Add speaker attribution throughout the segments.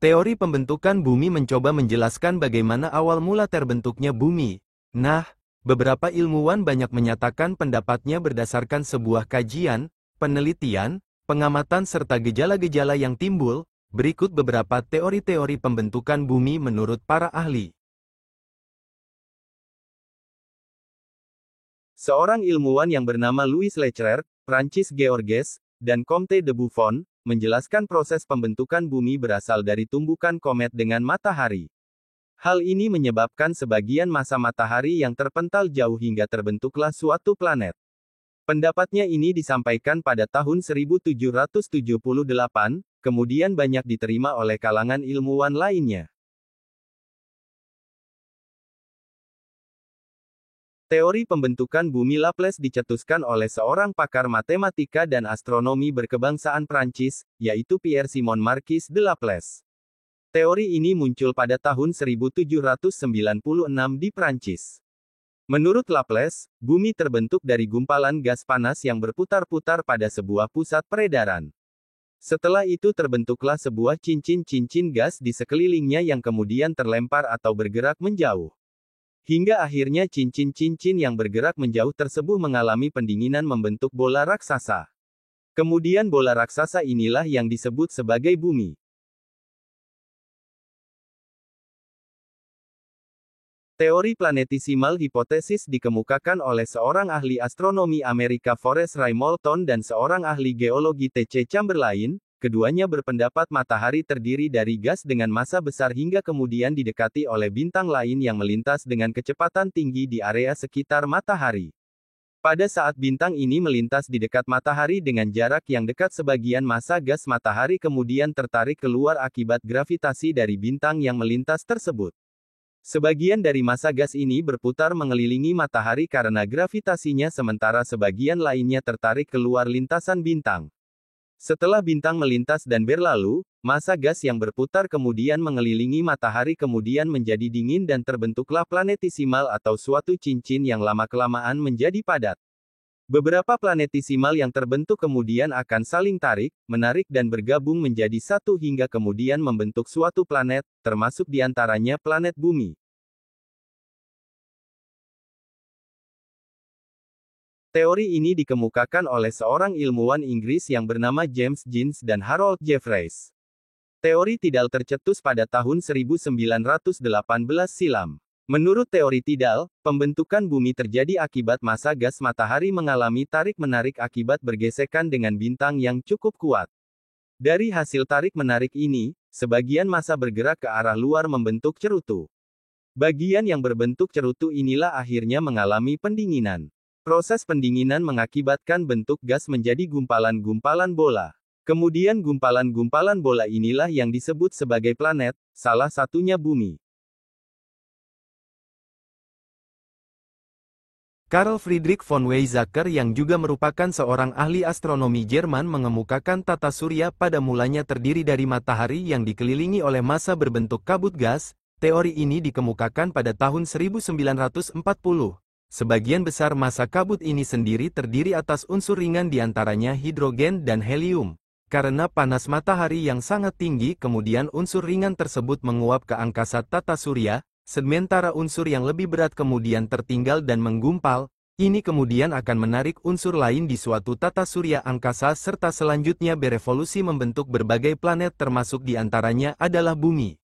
Speaker 1: Teori pembentukan bumi mencoba menjelaskan bagaimana awal mula terbentuknya bumi. Nah, beberapa ilmuwan banyak menyatakan pendapatnya berdasarkan sebuah kajian, penelitian, pengamatan serta gejala-gejala yang timbul. Berikut beberapa teori-teori pembentukan bumi menurut para ahli. Seorang ilmuwan yang bernama Louis Lecherre, Francis Georges, dan Comte de Buffon, menjelaskan proses pembentukan bumi berasal dari tumbukan komet dengan matahari. Hal ini menyebabkan sebagian massa matahari yang terpental jauh hingga terbentuklah suatu planet. Pendapatnya ini disampaikan pada tahun 1778, kemudian banyak diterima oleh kalangan ilmuwan lainnya. Teori pembentukan bumi Laplace dicetuskan oleh seorang pakar matematika dan astronomi berkebangsaan Prancis, yaitu Pierre-Simon Marquis de Laplace. Teori ini muncul pada tahun 1796 di Prancis. Menurut Laplace, bumi terbentuk dari gumpalan gas panas yang berputar-putar pada sebuah pusat peredaran. Setelah itu terbentuklah sebuah cincin-cincin gas di sekelilingnya yang kemudian terlempar atau bergerak menjauh. Hingga akhirnya cincin-cincin yang bergerak menjauh tersebut mengalami pendinginan membentuk bola raksasa. Kemudian bola raksasa inilah yang disebut sebagai bumi. Teori planetesimal hipotesis dikemukakan oleh seorang ahli astronomi Amerika Forrest Ray Moulton dan seorang ahli geologi T.C. Chamberlain. Keduanya berpendapat matahari terdiri dari gas dengan massa besar hingga kemudian didekati oleh bintang lain yang melintas dengan kecepatan tinggi di area sekitar matahari. Pada saat bintang ini melintas di dekat matahari dengan jarak yang dekat, sebagian massa gas matahari kemudian tertarik keluar akibat gravitasi dari bintang yang melintas tersebut. Sebagian dari massa gas ini berputar mengelilingi matahari karena gravitasinya, sementara sebagian lainnya tertarik keluar lintasan bintang. Setelah bintang melintas dan berlalu, massa gas yang berputar kemudian mengelilingi matahari kemudian menjadi dingin dan terbentuklah planetesimal atau suatu cincin yang lama-kelamaan menjadi padat. Beberapa planetesimal yang terbentuk kemudian akan saling tarik, menarik dan bergabung menjadi satu hingga kemudian membentuk suatu planet, termasuk diantaranya planet bumi. Teori ini dikemukakan oleh seorang ilmuwan Inggris yang bernama James Jeans dan Harold Jeffreys. Teori tidal tercetus pada tahun 1918 silam. Menurut teori tidal, pembentukan bumi terjadi akibat massa gas matahari mengalami tarik-menarik akibat bergesekan dengan bintang yang cukup kuat. Dari hasil tarik-menarik ini, sebagian massa bergerak ke arah luar membentuk cerutu. Bagian yang berbentuk cerutu inilah akhirnya mengalami pendinginan. Proses pendinginan mengakibatkan bentuk gas menjadi gumpalan-gumpalan bola. Kemudian gumpalan-gumpalan bola inilah yang disebut sebagai planet, salah satunya bumi. Carl Friedrich von Weizsäcker yang juga merupakan seorang ahli astronomi Jerman mengemukakan tata surya pada mulanya terdiri dari matahari yang dikelilingi oleh massa berbentuk kabut gas. Teori ini dikemukakan pada tahun 1940. Sebagian besar massa kabut ini sendiri terdiri atas unsur ringan diantaranya hidrogen dan helium. Karena panas matahari yang sangat tinggi, kemudian unsur ringan tersebut menguap ke angkasa tata surya, sementara unsur yang lebih berat kemudian tertinggal dan menggumpal. Ini kemudian akan menarik unsur lain di suatu tata surya angkasa serta selanjutnya berevolusi membentuk berbagai planet, termasuk diantaranya adalah bumi.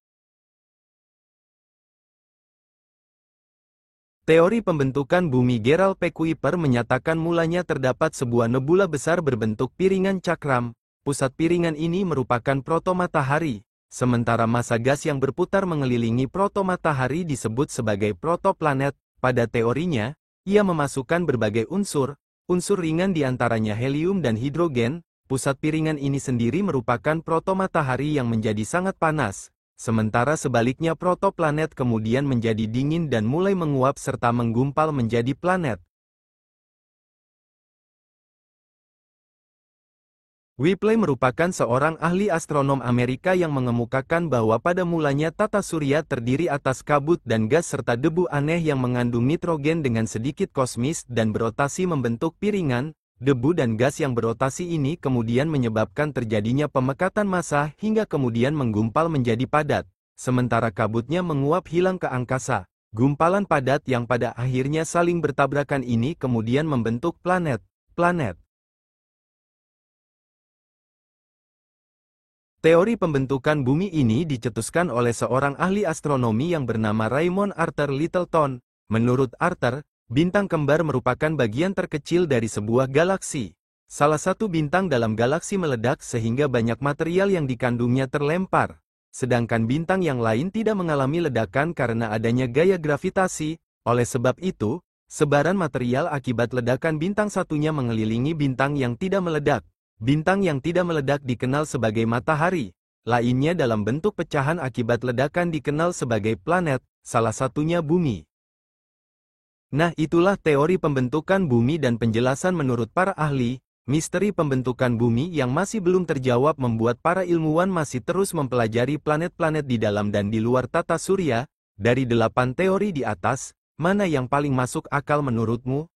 Speaker 1: Teori pembentukan bumi Gerald P. Kuiper menyatakan mulanya terdapat sebuah nebula besar berbentuk piringan cakram. Pusat piringan ini merupakan protomatahari, sementara massa gas yang berputar mengelilingi protomatahari disebut sebagai protoplanet. Pada teorinya, ia memasukkan berbagai unsur ringan diantaranya helium dan hidrogen. Pusat piringan ini sendiri merupakan protomatahari yang menjadi sangat panas. Sementara sebaliknya protoplanet kemudian menjadi dingin dan mulai menguap serta menggumpal menjadi planet. Whipple merupakan seorang ahli astronom Amerika yang mengemukakan bahwa pada mulanya tata surya terdiri atas kabut dan gas serta debu aneh yang mengandung nitrogen dengan sedikit kosmis dan berotasi membentuk piringan. Debu dan gas yang berotasi ini kemudian menyebabkan terjadinya pemekatan massa hingga kemudian menggumpal menjadi padat, sementara kabutnya menguap hilang ke angkasa. Gumpalan padat yang pada akhirnya saling bertabrakan ini kemudian membentuk planet. Teori pembentukan bumi ini dicetuskan oleh seorang ahli astronomi yang bernama Raymond Arthur Littleton. Menurut Arthur, bintang kembar merupakan bagian terkecil dari sebuah galaksi. Salah satu bintang dalam galaksi meledak sehingga banyak material yang dikandungnya terlempar. Sedangkan bintang yang lain tidak mengalami ledakan karena adanya gaya gravitasi. Oleh sebab itu, sebaran material akibat ledakan bintang satunya mengelilingi bintang yang tidak meledak. Bintang yang tidak meledak dikenal sebagai matahari. Lainnya dalam bentuk pecahan akibat ledakan dikenal sebagai planet, salah satunya bumi. Nah, itulah teori pembentukan bumi dan penjelasan menurut para ahli. Misteri pembentukan bumi yang masih belum terjawab membuat para ilmuwan masih terus mempelajari planet-planet di dalam dan di luar tata surya. Dari 8 teori di atas, mana yang paling masuk akal menurutmu?